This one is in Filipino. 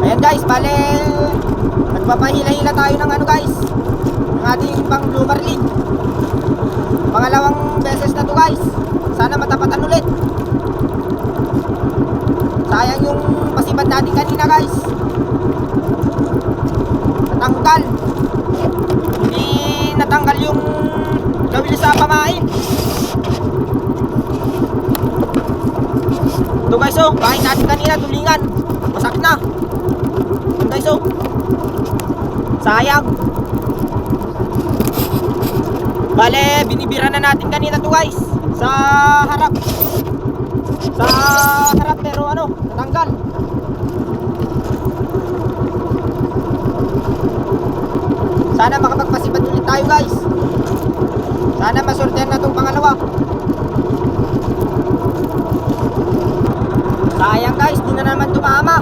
Ayan guys, bale nagpapahila-hila tayo ng ano guys, ng ating pang bloomer lead. Pangalawang beses na to guys. Sana matapatan ulit. Sayang yung pasibad natin kanina guys, natanggal. Hindi natanggal yung gawin sa pamain. Ito guys oh, kain natin kanina tulingan, masakit na. Ito guys oh, sayang. Bale, binibira na natin kanina to guys, sa harap. Sa harap pero ano, natanggal. Sana makapagpasipad ulit tayo guys. Sana masortehan na itong pangalawa. Sayang guys, di na naman tumama.